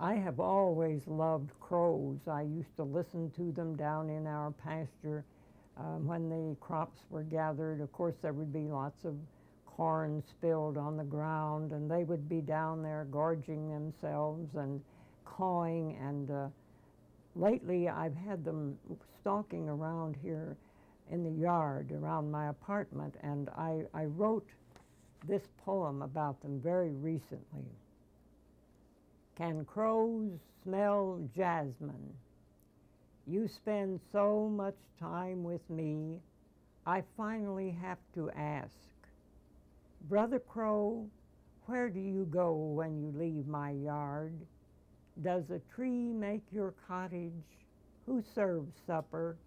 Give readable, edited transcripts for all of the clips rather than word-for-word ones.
I have always loved crows. I used to listen to them down in our pasture when the crops were gathered. Of course, there would be lots of corn spilled on the ground, and they would be down there gorging themselves and cawing. And lately, I've had them stalking around here in the yard around my apartment, and I wrote this poem about them very recently. Can crows smell jasmine? You spend so much time with me, I finally have to ask. Brother Crow, where do you go when you leave my yard? Does a tree make your cottage? Who serves supper?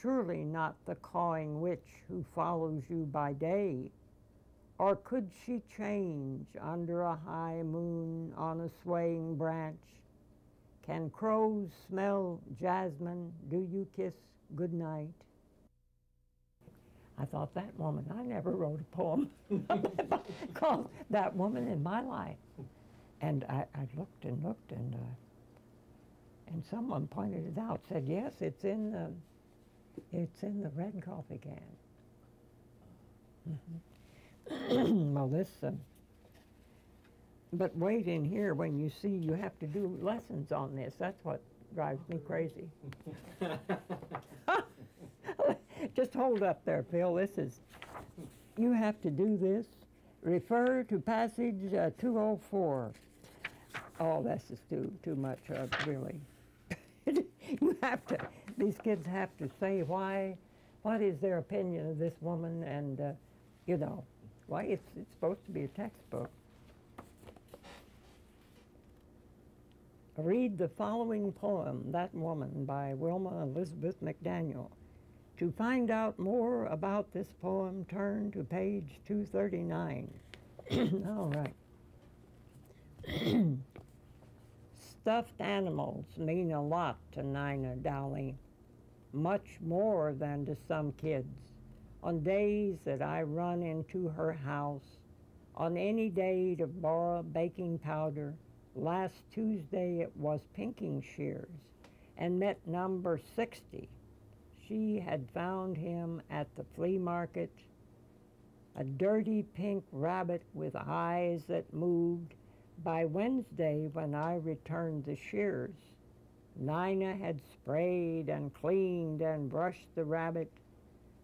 Surely not the cawing witch who follows you by day. Or could she change under a high moon on a swaying branch? Can crows smell jasmine? Do you kiss goodnight? I thought that woman, I never wrote a poem called That Woman in My Life. And I looked and looked, and someone pointed it out, said, yes, it's in the red coffee can. Mm-hmm. Well, this, but wait in here when you see you have to do lessons on this. That's what drives me crazy. Just hold up there, Phil. This is, you have to do this. Refer to passage 204. Oh, this is too much, really. You have to, these kids have to say why, what is their opinion of this woman, and, you know, why it's supposed to be a textbook. Read the following poem, That Woman, by Wilma Elizabeth McDaniel. To find out more about this poem, turn to page 239. All right. Stuffed animals mean a lot to Nina Dowling, much more than to some kids. On days that I run into her house, on any day to borrow baking powder, last Tuesday it was pinking shears, and met number 60. She had found him at the flea market, a dirty pink rabbit with eyes that moved. By Wednesday, when I returned the shears, Nina had sprayed and cleaned and brushed the rabbit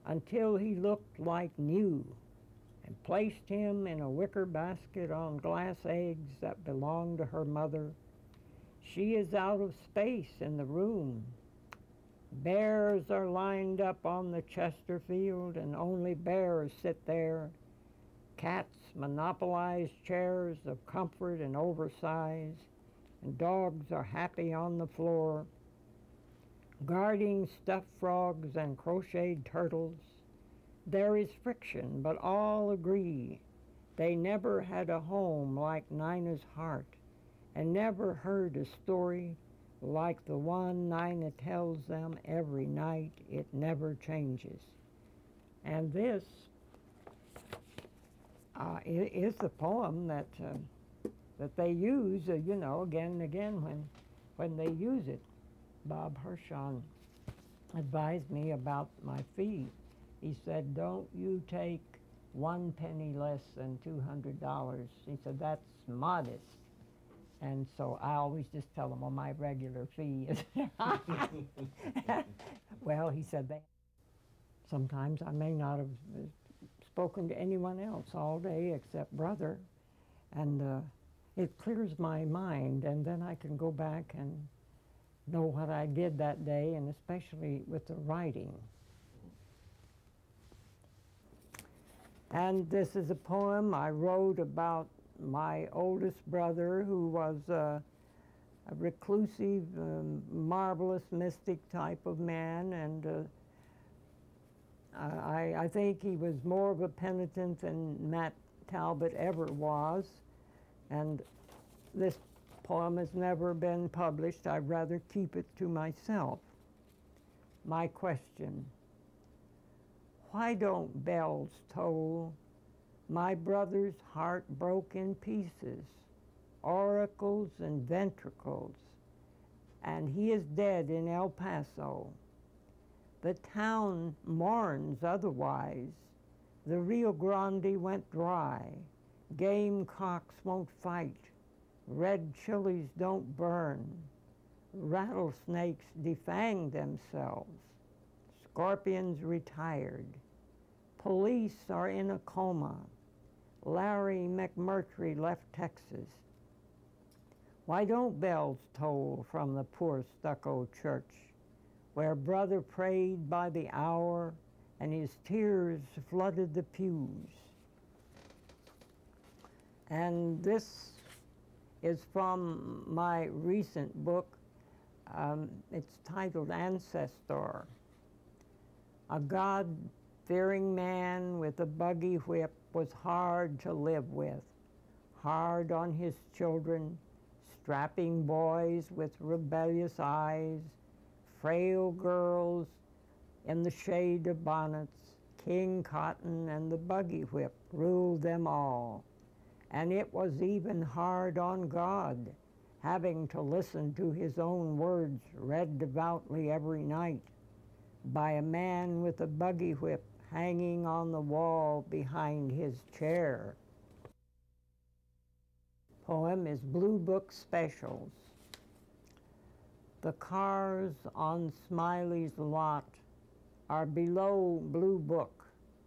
until he looked like new, and placed him in a wicker basket on glass eggs that belonged to her mother. She is out of space in the room. Bears are lined up on the Chesterfield, and only bears sit there. Cats monopolize chairs of comfort and oversize, and dogs are happy on the floor, guarding stuffed frogs and crocheted turtles. There is friction, but all agree they never had a home like Nina's heart, and never heard a story like the one Nina tells them every night. It never changes. And this is the poem that they use, you know, again and again when they use it. Bob Hirschon advised me about my fee. He said, don't you take 1 penny less than $200. He said, that's modest. And so I always just tell them, well, my regular fee is. Well, he said, sometimes I may not have spoken to anyone else all day except Brother, and it clears my mind, and then I can go back and know what I did that day, and especially with the writing. And this is a poem I wrote about my oldest brother, who was a reclusive, marvelous mystic type of man, and I think he was more of a penitent than Matt Talbot ever was. And this poem has never been published. I'd rather keep it to myself. My question: why don't bells toll? My brother's heart broke in pieces. auricles and ventricles, and he is dead in El Paso. The town mourns otherwise. The Rio Grande went dry. Gamecocks won't fight. Red chilies don't burn. Rattlesnakes defang themselves. Scorpions retired. Police are in a coma. Larry McMurtry left Texas. Why don't bells toll from the poor stucco church, where brother prayed by the hour and his tears flooded the pews? And this is from my recent book. It's titled Ancestor. A God-fearing man with a buggy whip was hard to live with, hard on his children, strapping boys with rebellious eyes, frail girls in the shade of bonnets. King Cotton and the buggy whip ruled them all. And it was even hard on God, having to listen to his own words read devoutly every night by a man with a buggy whip hanging on the wall behind his chair. Poem is Blue Book Specials. The cars on Smiley's lot are below Blue Book,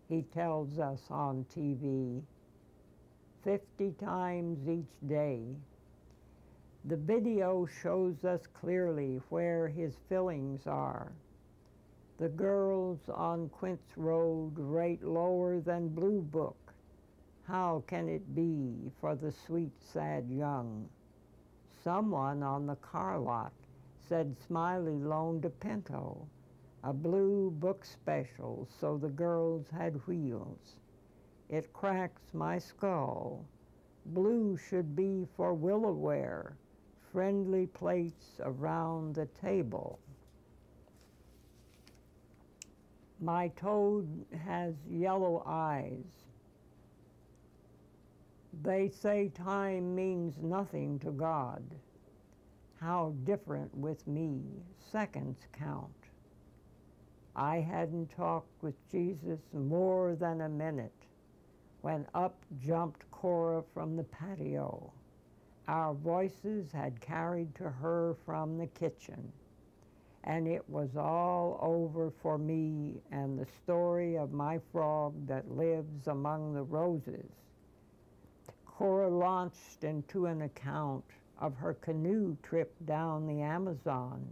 he tells us on TV, 50 times each day. The video shows us clearly where his fillings are. The girls on Quince Road rate lower than Blue Book. How can it be for the sweet, sad young? Someone on the car lot said Smiley loaned a Pinto, a Blue Book special, so the girls had wheels. It cracks my skull. Blue should be for Willowware, friendly plates around the table. My toad has yellow eyes. They say time means nothing to God. How different with me, seconds count. I hadn't talked with Jesus more than a minute when up jumped Cora from the patio. Our voices had carried to her from the kitchen, and it was all over for me and the story of my frog that lives among the roses. Cora launched into an account of her canoe trip down the Amazon,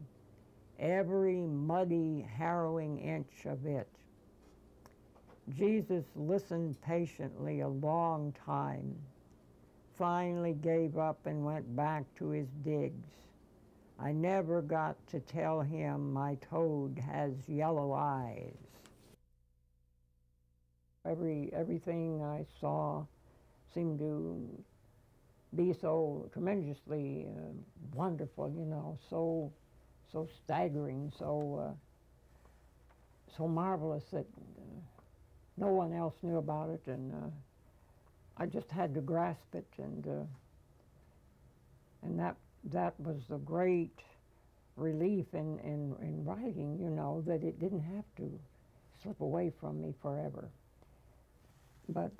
every muddy, harrowing inch of it. Jesus listened patiently a long time, finally gave up and went back to his digs. I never got to tell him my toad has yellow eyes. Everything I saw seemed to be so tremendously wonderful, you know, so staggering, so marvelous that no one else knew about it, and I just had to grasp it, and that was the great relief in writing, you know, that it didn't have to slip away from me forever. But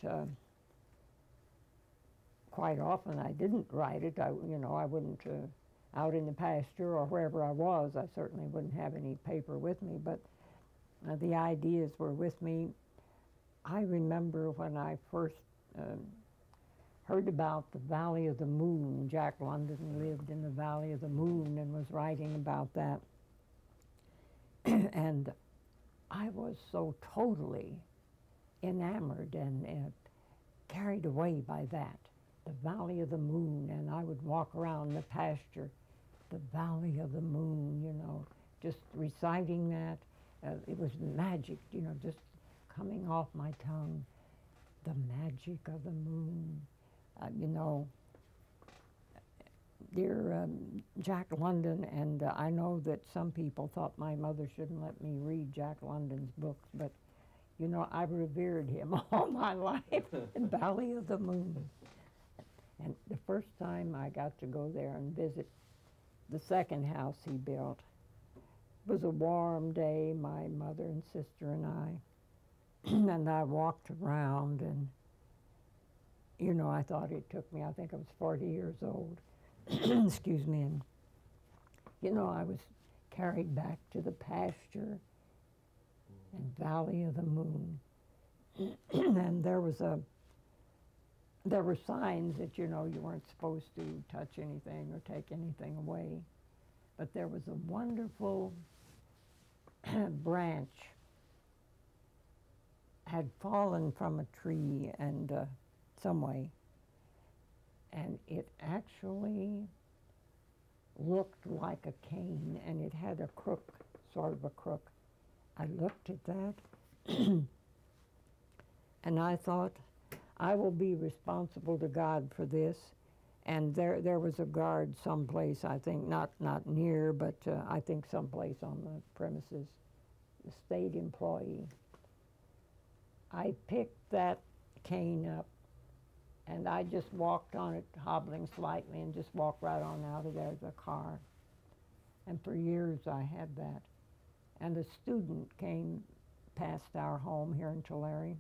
quite often I didn't write it. I wouldn't, out in the pasture or wherever I was, I certainly wouldn't have any paper with me, but the ideas were with me. I remember when I first heard about the Valley of the Moon. Jack London lived in the Valley of the Moon and was writing about that. And I was so totally enamored and carried away by that, the Valley of the Moon. And I would walk around the pasture, the Valley of the Moon, you know, just reciting that. It was magic, you know, just coming off my tongue, the magic of the moon. You know, dear Jack London, and I know that some people thought my mother shouldn't let me read Jack London's books, but, you know, I've revered him all my life, the Valley of the Moon. And the first time I got to go there and visit the second house he built, it was a warm day, my mother and sister and I, and I walked around and, you know, I thought it took me, I think I was 40 years old, excuse me, and, you know, I was carried back to the pasture and Valley of the Moon. And there were signs that, you know, you weren't supposed to touch anything or take anything away. But there was a wonderful branch had fallen from a tree and some way, and it actually looked like a cane, and it had a crook, sort of a crook. I looked at that and I thought, I will be responsible to God for this. And there was a guard someplace, I think, not near, but I think someplace on the premises, a state employee. I picked that cane up and I just walked on it, hobbling slightly, and just walked right on out of there to the car. And for years I had that. And a student came past our home here in Tulare.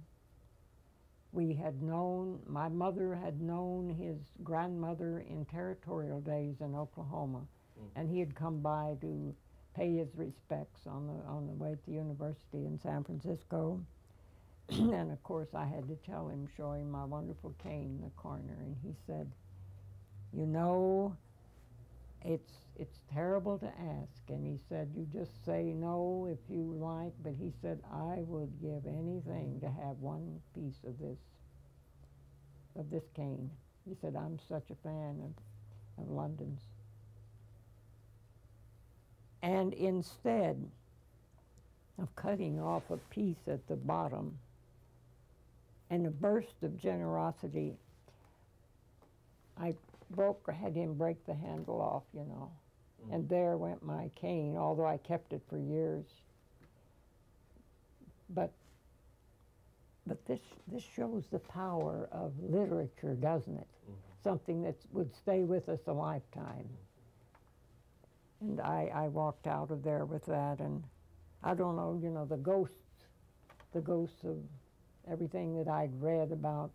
We had known, my mother had known his grandmother in territorial days in Oklahoma, and he had come by to pay his respects on the way to the university in San Francisco. And of course I had to tell him, show him my wonderful cane in the corner, and he said, you know, it's terrible to ask, and he said, you just say no if you like, but he said, I would give anything to have one piece of this cane. He said, I'm such a fan of London's. And instead of cutting off a piece at the bottom, in a burst of generosity, I had him break the handle off, you know. And there went my cane, although I kept it for years. But this shows the power of literature, doesn't it? Something that would stay with us a lifetime. And I walked out of there with that, and I don't know, you know, the ghosts of everything that I'd read about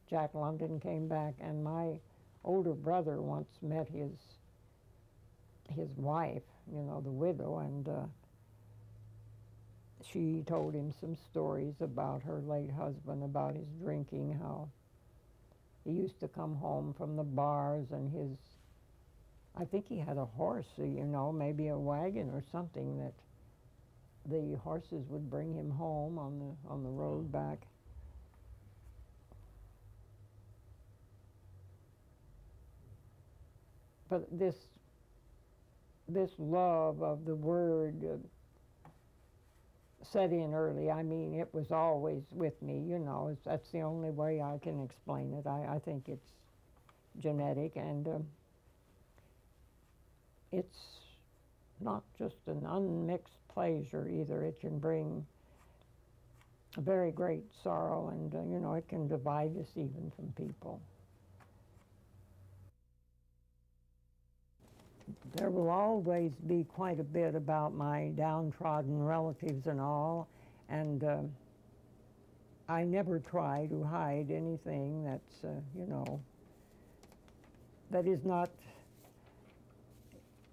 Jack London came back, and my older brother once met his wife, you know, the widow, and she told him some stories about her late husband, about his drinking, how he used to come home from the bars, and I think he had a horse, you know, maybe a wagon or something, that the horses would bring him home on the road back. But this love of the word set in early. I mean, it was always with me, you know. That's the only way I can explain it. I think it's genetic, and it's not just an unmixed pleasure either. It can bring a very great sorrow, and you know, it can divide us even from people. There will always be quite a bit about my downtrodden relatives and all, and I never try to hide anything that's, you know, that is not,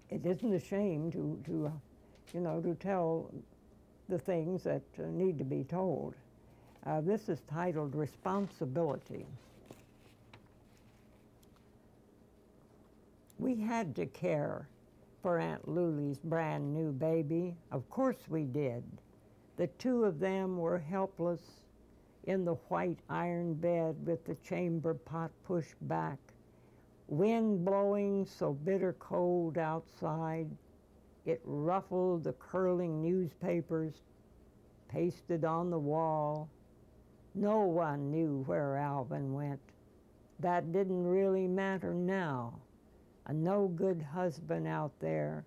it isn't a shame to you know, to tell the things that need to be told. This is titled Responsibility. We had to care for Aunt Luly's brand new baby. Of course we did. The two of them were helpless in the white iron bed with the chamber pot pushed back. Wind blowing so bitter cold outside, it ruffled the curling newspapers pasted on the wall. No one knew where Alvin went. That didn't really matter now. A no-good husband out there.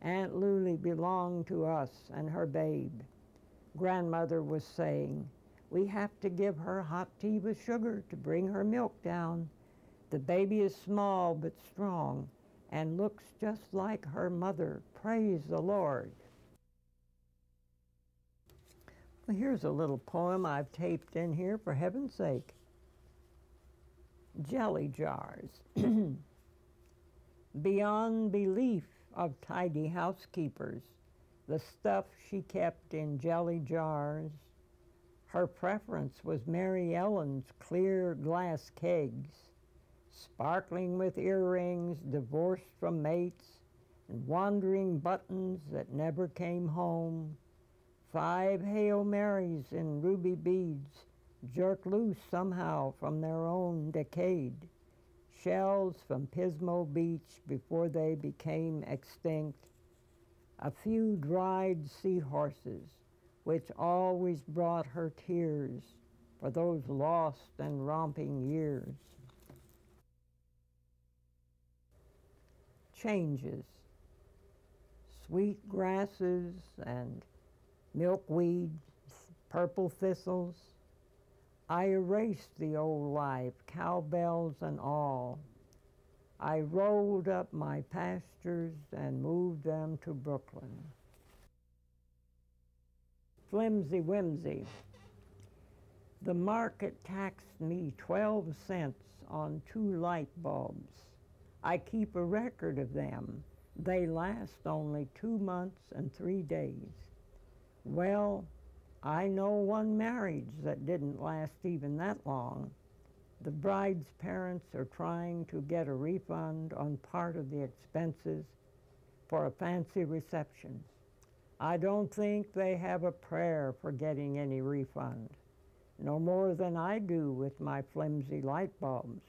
Aunt Luly belonged to us and her babe. Grandmother was saying, we have to give her hot tea with sugar to bring her milk down. The baby is small but strong and looks just like her mother. Praise the Lord. Well, here's a little poem I've taped in here, for heaven's sake. Jelly jars. Beyond belief of tidy housekeepers, the stuff she kept in jelly jars. Her preference was Mary Ellen's clear glass kegs, sparkling with earrings divorced from mates, and wandering buttons that never came home. 5 Hail Marys in ruby beads, jerked loose somehow from their own decade. Shells from Pismo Beach before they became extinct. A few dried seahorses, which always brought her tears for those lost and romping years. Changes. Sweet grasses and milkweed, purple thistles. I erased the old life, cowbells and all. I rolled up my pastures and moved them to Brooklyn. Flimsy whimsy. The market taxed me 12 cents on 2 light bulbs. I keep a record of them. They last only 2 months and 3 days. Well, I know one marriage that didn't last even that long. The bride's parents are trying to get a refund on part of the expenses for a fancy reception. I don't think they have a prayer for getting any refund, no more than I do with my flimsy light bulbs.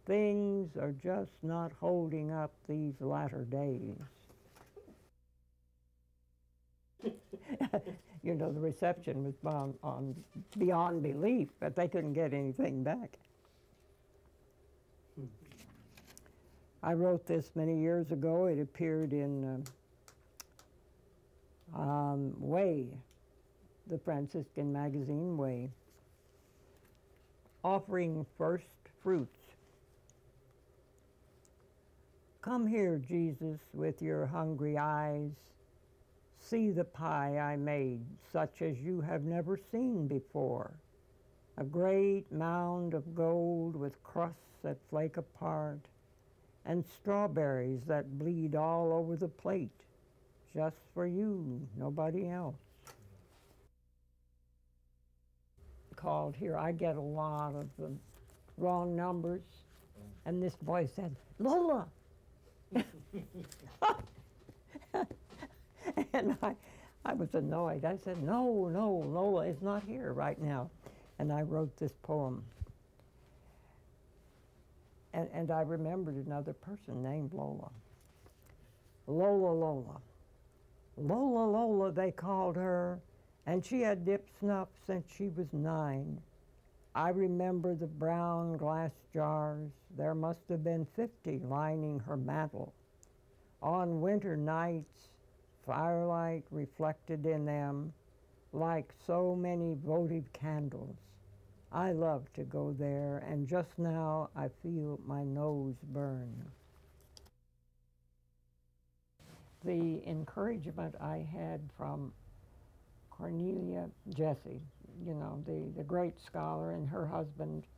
Things are just not holding up these latter days. You know, the reception was on beyond belief, but they couldn't get anything back. I wrote this many years ago. It appeared in Way, the Franciscan magazine Way. Offering first fruits. Come here, Jesus, with your hungry eyes. See the pie I made, such as you have never seen before. A great mound of gold with crusts that flake apart, and strawberries that bleed all over the plate, just for you, nobody else. Called here, I get a lot of the wrong numbers, and this boy said, Lola! And I was annoyed. I said, no, Lola is not here right now. And I wrote this poem. And I remembered another person named Lola. Lola. Lola, they called her, and she had dipped snuff since she was 9. I remember the brown glass jars. There must have been 50 lining her mantel. On winter nights, firelight reflected in them like so many votive candles. I love to go there, and just now I feel my nose burn. The encouragement I had from Cornelia Jessie, you know, the great scholar, and her husband,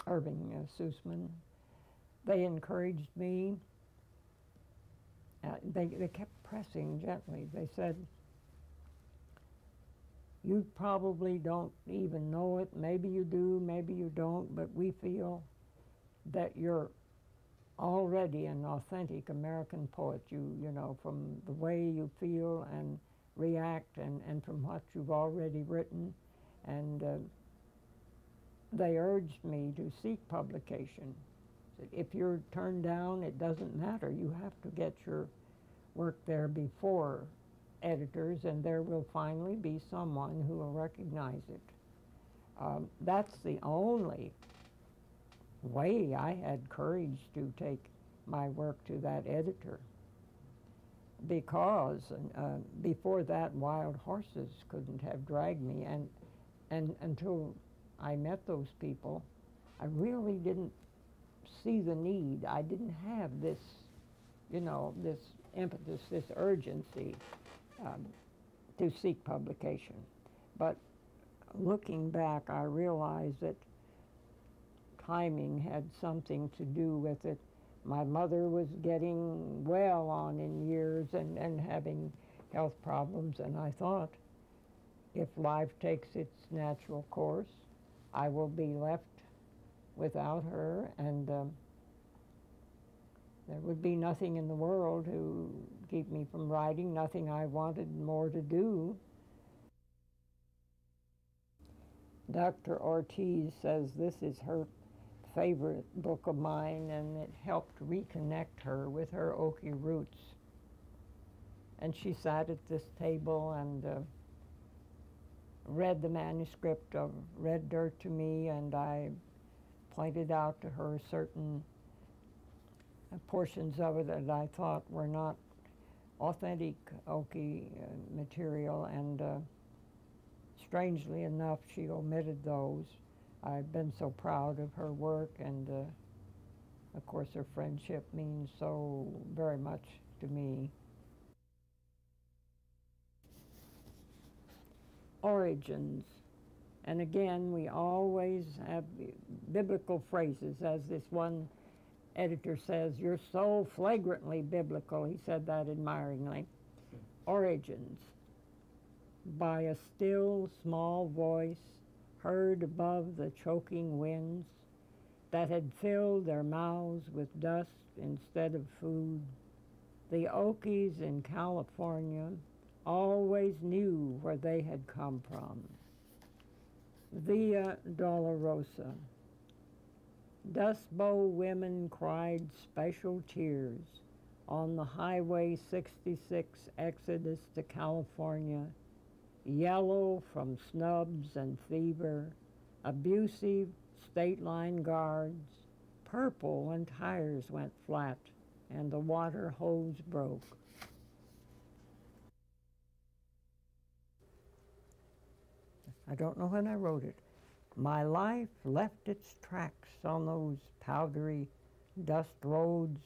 Irving Sussman, they encouraged me. They kept pressing gently. They said, you probably don't even know it. Maybe you do, maybe you don't, but we feel that you're already an authentic American poet. You know, from the way you feel and react and from what you've already written. And they urged me to seek publication. If you're turned down, it doesn't matter. You have to get your work there before editors, and there will finally be someone who will recognize it. That's the only way I had courage to take my work to that editor, because before that, wild horses couldn't have dragged me, and until I met those people, I really didn't see the need. I didn't have this, you know, this impetus, this urgency to seek publication. But looking back, I realized that timing had something to do with it. My mother was getting well on in years and having health problems, and I thought, if life takes its natural course, I will be left without her, and there would be nothing in the world to keep me from writing, nothing I wanted more to do. Dr. Ortiz says this is her favorite book of mine, and it helped reconnect her with her Okie roots. And she sat at this table and read the manuscript of Red Dirt to me, and I pointed out to her certain portions of it that I thought were not authentic Okie material, and strangely enough, she omitted those. I've been so proud of her work, and of course her friendship means so very much to me. Origins. And again, we always have biblical phrases, as this one editor says, "You're so flagrantly biblical." He said that admiringly. Origins. By a still small voice heard above the choking winds that had filled their mouths with dust instead of food, the Okies in California always knew where they had come from. Via Dolorosa. Dust Bowl women cried special tears on the Highway 66 exodus to California, yellow from snubs and fever, abusive state line guards, purple when tires went flat and the water hose broke. I don't know when I wrote it. My life left its tracks on those powdery dust roads.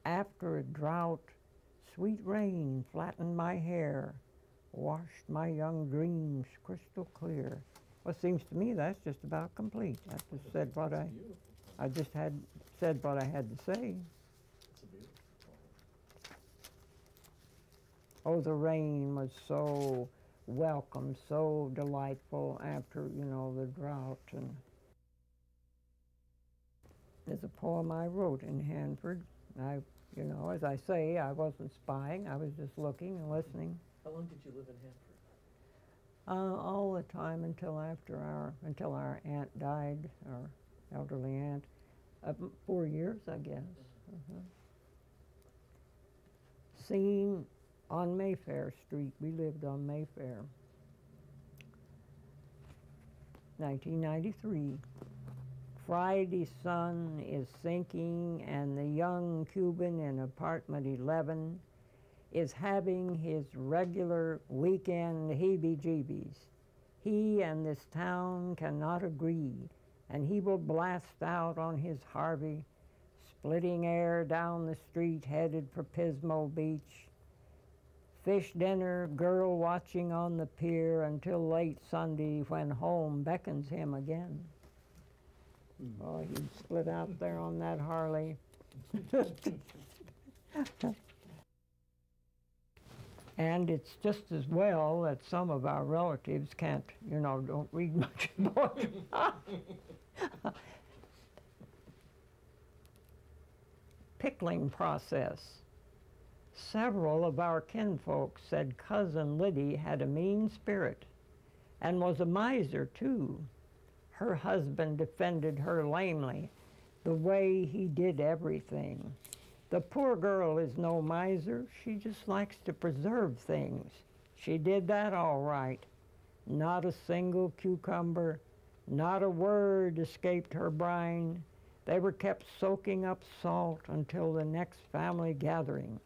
After a drought, sweet rain flattened my hair, washed my young dreams crystal clear. Well, it seems to me that's just about complete. I just said what I just had said what I had to say. Oh, the rain was so welcome, so delightful after, you know, the drought. And there's a poem I wrote in Hanford. You know, as I say, I wasn't spying. I was just looking and listening. How long did you live in Hanford? All the time until our aunt died, our elderly aunt. 4 years, I guess. Scene on Mayfair Street. We lived on Mayfair. 1993. Friday sun is sinking, and the young Cuban in apartment 11 is having his regular weekend heebie-jeebies. He and this town cannot agree, and he will blast out on his Harvey, splitting air down the street headed for Pismo Beach. Fish dinner, girl watching on the pier until late Sunday when home beckons him again. Oh, he'd split out there on that Harley. And it's just as well that some of our relatives can't, you know, don't read much more. Pickling process. Several of our kinfolk said Cousin Liddy had a mean spirit and was a miser, too. Her husband defended her lamely, the way he did everything. The poor girl is no miser. She just likes to preserve things. She did that all right. Not a single cucumber, not a word escaped her brine. They were kept soaking up salt until the next family gathering.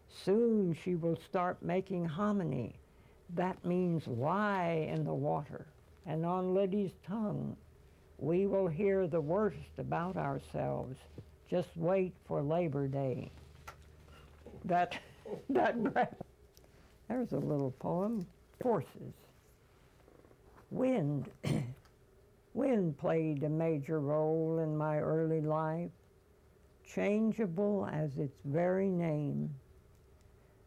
Soon she will start making hominy. That means lie in the water and on Liddy's tongue. We will hear the worst about ourselves. Just wait for Labor Day. That there's a little poem. Forces. Wind. Wind played a major role in my early life, changeable as its very name.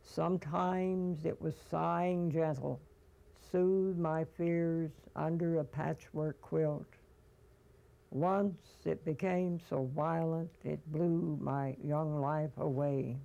Sometimes it was sighing gentle, soothed my fears under a patchwork quilt. Once it became so violent it blew my young life away.